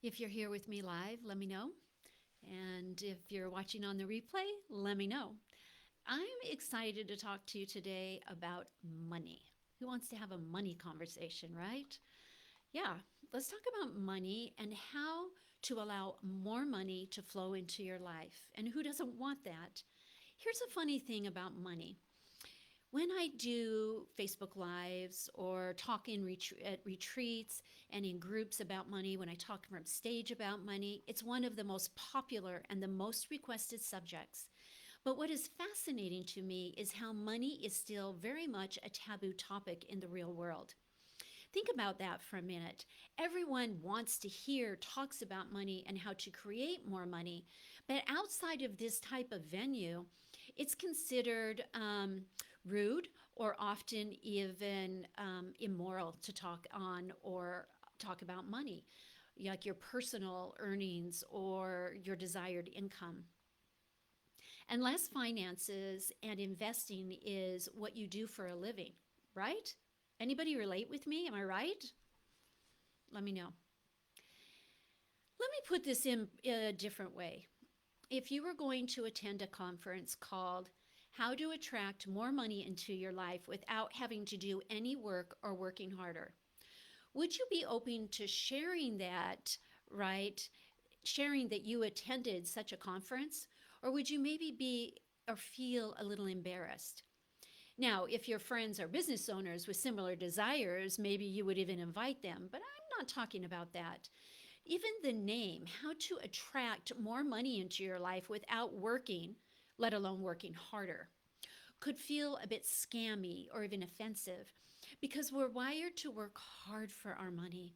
If you're here with me live, let me know. And if you're watching on the replay, let me know. I'm excited to talk to you today about money. Who wants to have a money conversation, right? Yeah, let's talk about money and how to allow more money to flow into your life. And who doesn't want that? Here's a funny thing about money. When I do Facebook Lives or talk at retreats and in groups about money, when I talk from stage about money, it's one of the most popular and the most requested subjects. But what is fascinating to me is how money is still very much a taboo topic in the real world. Think about that for a minute. Everyone wants to hear talks about money and how to create more money. But outside of this type of venue, it's considered rude or often even immoral to talk on or talk about money, like your personal earnings or your desired income. Unless finances and investing is what you do for a living, right? Anybody relate with me? Am I right? Let me know. Let me put this in a different way. If you were going to attend a conference called How to Attract More Money into Your Life Without Having to Do Any Work or Working Harder, would you be open to sharing that, right? Sharing that you attended such a conference? Or would you maybe be or feel a little embarrassed? Now, if your friends are business owners with similar desires, maybe you would even invite them, but I'm not talking about that. Even the name, how to attract more money into your life without working, let alone working harder, could feel a bit scammy or even offensive because we're wired to work hard for our money.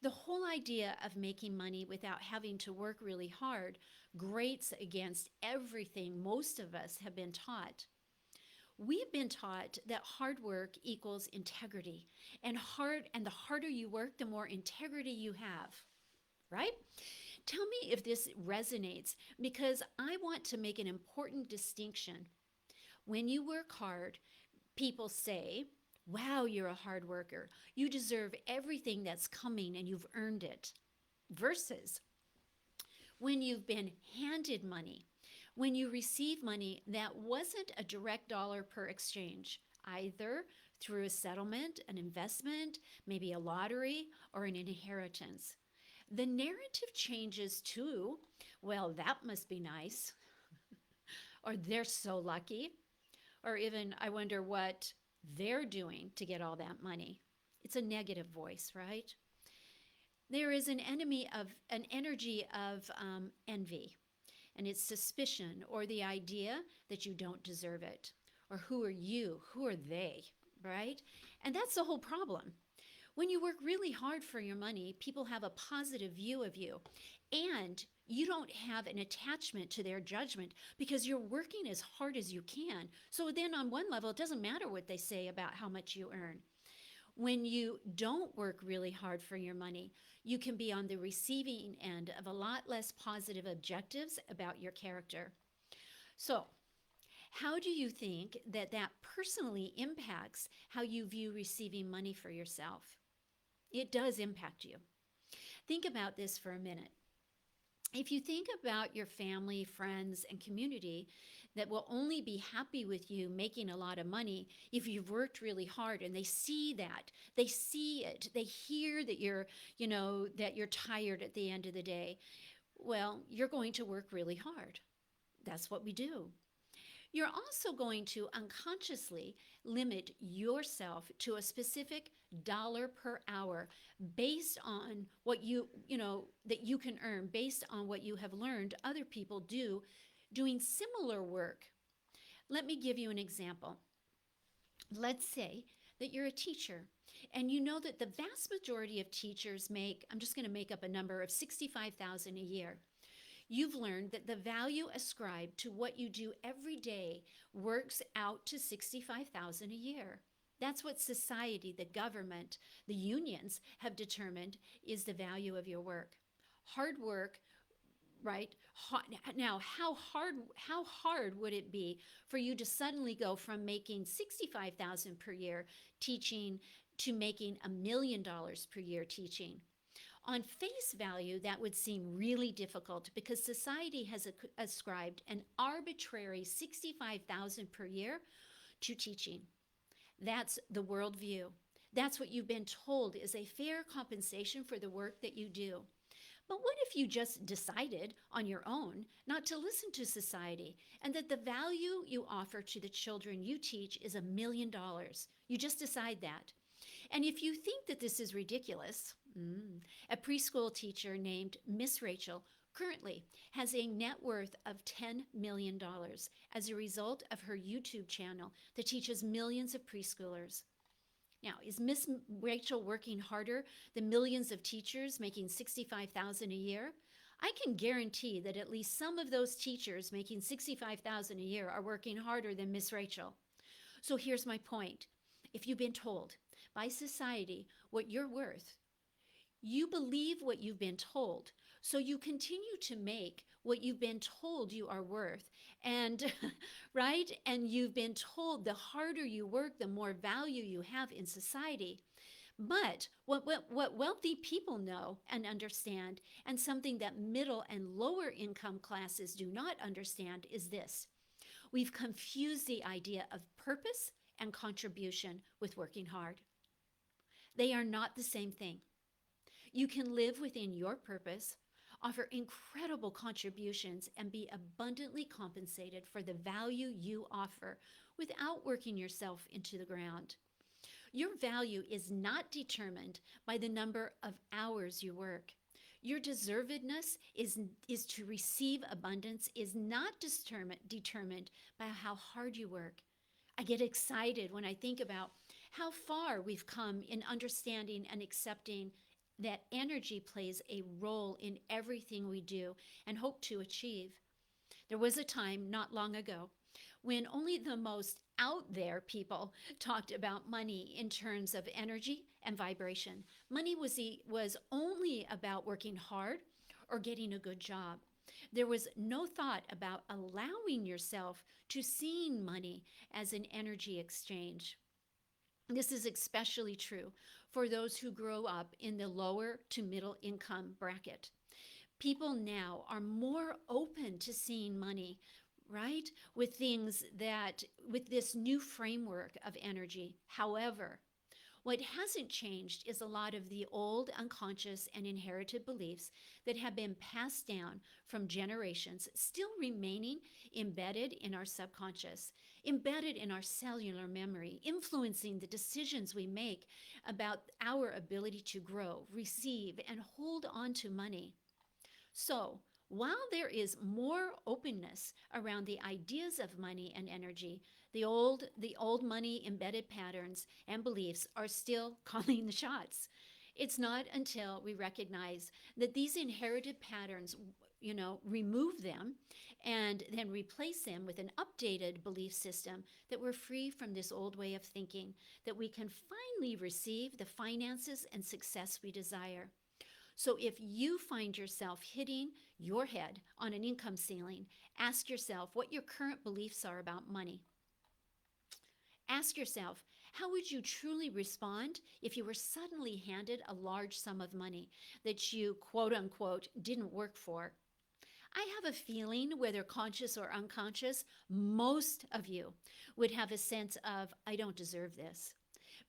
The whole idea of making money without having to work really hard grates against everything most of us have been taught. We've been taught that hard work equals integrity, and the harder you work, the more integrity you have, right? Tell me if this resonates because I want to make an important distinction. When you work hard, people say, "Wow, you're a hard worker. You deserve everything that's coming and you've earned it." Versus when you've been handed money, when you receive money that wasn't a direct dollar per exchange, either through a settlement, an investment, maybe a lottery, or an inheritance. The narrative changes to, well, that must be nice, or they're so lucky, or even, I wonder what they're doing to get all that money. It's a negative voice, right? There is an energy of envy, and it's suspicion or the idea that you don't deserve it. Or who are you? Who are they? Right? And that's the whole problem. When you work really hard for your money, people have a positive view of you. And you don't have an attachment to their judgment because you're working as hard as you can. So then, on one level, it doesn't matter what they say about how much you earn. When you don't work really hard for your money, you can be on the receiving end of a lot less positive objectives about your character. So, how do you think that that personally impacts how you view receiving money for yourself? It does impact you. Think about this for a minute. If you think about your family, friends, and community that will only be happy with you making a lot of money if you've worked really hard and they see that, they see it, they hear that you're tired at the end of the day, well, you're going to work really hard. That's what we do. You're also going to unconsciously limit yourself to a specific dollar per hour based on what that you can earn based on what you have learned other people do doing similar work. Let me give you an example. Let's say that you're a teacher and you know that the vast majority of teachers make, I'm just going to make up a number of 65,000 a year. You've learned that the value ascribed to what you do every day works out to 65,000 a year. That's what society, the government, the unions have determined is the value of your work. Hard work, right? Now, how hard would it be for you to suddenly go from making 65,000 per year teaching to making $1 million per year teaching? On face value, that would seem really difficult because society has ascribed an arbitrary 65,000 per year to teaching. That's the worldview. That's what you've been told is a fair compensation for the work that you do. But what if you just decided on your own not to listen to society and that the value you offer to the children you teach is $1 million? You just decide that. And if you think that this is ridiculous, a preschool teacher named Miss Rachel currently has a net worth of $10 million as a result of her YouTube channel that teaches millions of preschoolers. Now, is Miss Rachel working harder than millions of teachers making $65,000 a year? I can guarantee that at least some of those teachers making $65,000 a year are working harder than Miss Rachel. So here's my point. If you've been told by society what you're worth, you believe what you've been told. So you continue to make what you've been told you are worth. And, right? And you've been told the harder you work, the more value you have in society. But what wealthy people know and understand, and something that middle and lower income classes do not understand, is this. We've confused the idea of purpose and contribution with working hard. They are not the same thing. You can live within your purpose, offer incredible contributions, and be abundantly compensated for the value you offer without working yourself into the ground. Your value is not determined by the number of hours you work. Your deservedness is to receive abundance is not determined by how hard you work. I get excited when I think about how far we've come in understanding and accepting that energy plays a role in everything we do and hope to achieve. There was a time not long ago when only the most out there people talked about money in terms of energy and vibration. Money was only about working hard or getting a good job. There was no thought about allowing yourself to seeing money as an energy exchange. This is especially true for those who grow up in the lower to middle income bracket. People now are more open to seeing money, right? With this new framework of energy. However, what hasn't changed is a lot of the old unconscious and inherited beliefs that have been passed down from generations, still remaining embedded in our subconscious, embedded in our cellular memory, influencing the decisions we make about our ability to grow, receive, and hold on to money. So, while there is more openness around the ideas of money and energy, the old money embedded patterns and beliefs are still calling the shots. It's not until we recognize that these inherited patterns, remove them and then replace them with an updated belief system that we're free from this old way of thinking, that we can finally receive the finances and success we desire. So if you find yourself hitting your head on an income ceiling, ask yourself what your current beliefs are about money. Ask yourself, how would you truly respond if you were suddenly handed a large sum of money that you, quote unquote, didn't work for? I have a feeling, whether conscious or unconscious, most of you would have a sense of, I don't deserve this.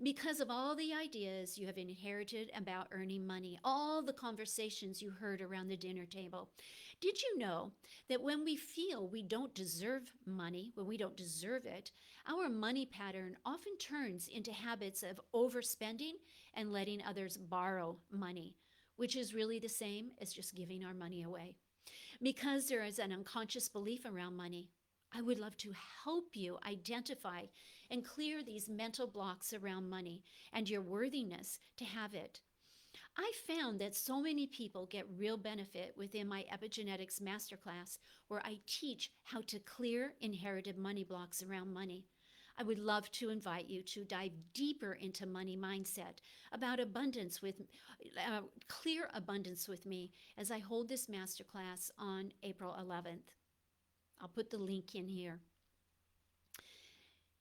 Because of all the ideas you have inherited about earning money, all the conversations you heard around the dinner table. Did you know that when we feel we don't deserve money, when we don't deserve it, our money pattern often turns into habits of overspending and letting others borrow money, which is really the same as just giving our money away. Because there is an unconscious belief around money, I would love to help you identify and clear these mental blocks around money and your worthiness to have it. I found that so many people get real benefit within my epigenetics masterclass, where I teach how to clear inherited money blocks around money. I would love to invite you to dive deeper into money mindset, about abundance clear abundance with me as I hold this masterclass on April 11th. I'll put the link in here.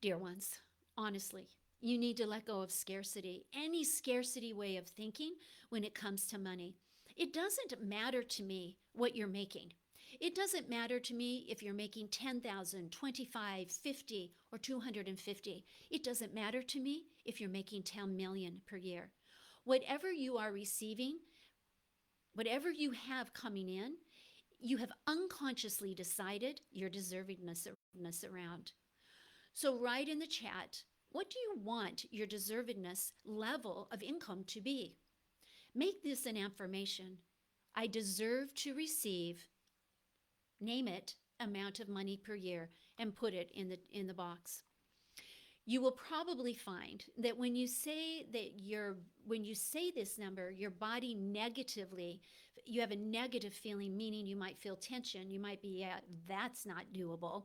Dear ones, honestly, You need to let go of scarcity, any scarcity way of thinking when it comes to money. It doesn't matter to me what you're making. It doesn't matter to me if you're making 10,000, 25, 50, or 250. It doesn't matter to me if you're making 10 million per year. Whatever you are receiving, whatever you have coming in, you have unconsciously decided your deservedness around. So write in the chat, what do you want your deservedness level of income to be? Make this an affirmation. I deserve to receive, name it, amount of money per year, and put it in the box. You will probably find that when you say this number, your body negatively, you have a negative feeling, meaning you might feel tension. You might be, that's not doable,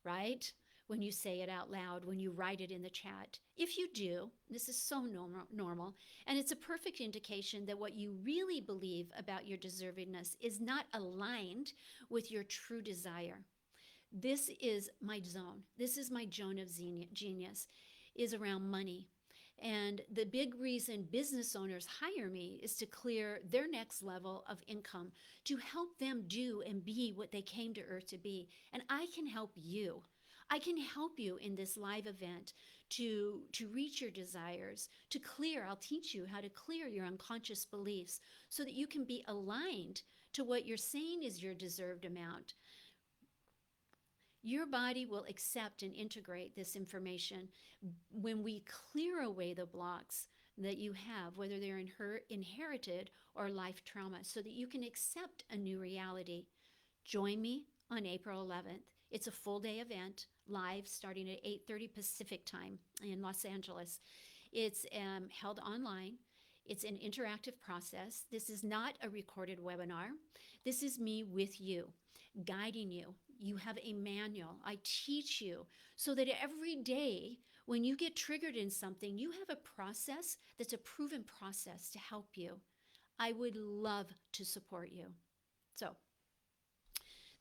right? When you say it out loud, when you write it in the chat. If you do, this is so normal, and it's a perfect indication that what you really believe about your deservedness is not aligned with your true desire. This is my zone. This is my zone of genius, is around money. And the big reason business owners hire me is to clear their next level of income, to help them do and be what they came to earth to be. And I can help you. I can help you in this live event to reach your desires, to clear. I'll teach you how to clear your unconscious beliefs so that you can be aligned to what you're saying is your deserved amount. Your body will accept and integrate this information when we clear away the blocks that you have, whether they're inherited or life trauma, so that you can accept a new reality. Join me on April 11th. It's a full day event, live, starting at 8:30 Pacific time in Los Angeles. It's held online. It's an interactive process. This is not a recorded webinar. This is me with you, guiding you. You have a manual. I teach you so that every day when you get triggered in something, you have a process that's a proven process to help you. I would love to support you. So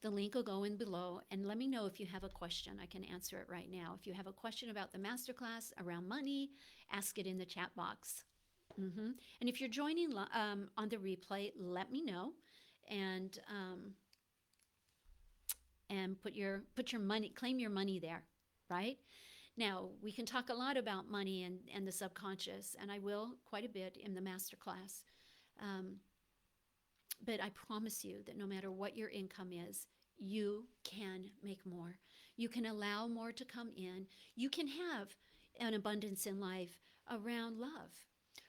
the link will go in below, and let me know if you have a question. I can answer it right now. If you have a question about the masterclass around money, ask it in the chat box. And if you're joining on the replay, let me know, and put your money, claim your money there, right? Now, we can talk a lot about money and the subconscious, and I will quite a bit in the masterclass. But I promise you that no matter what your income is, you can make more. You can allow more to come in. You can have an abundance in life around love.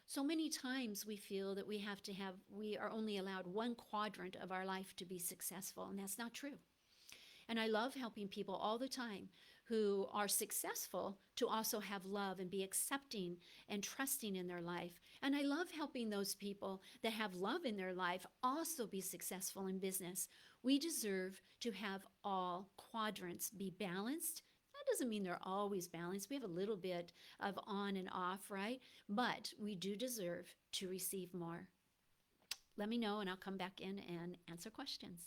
So many times we feel that we are only allowed one quadrant of our life to be successful, and that's not true. And I love helping people all the time who are successful to also have love and be accepting and trusting in their life. And I love helping those people that have love in their life also be successful in business. We deserve to have all quadrants be balanced. That doesn't mean they're always balanced. We have a little bit of on and off, right? But we do deserve to receive more. Let me know and I'll come back in and answer questions.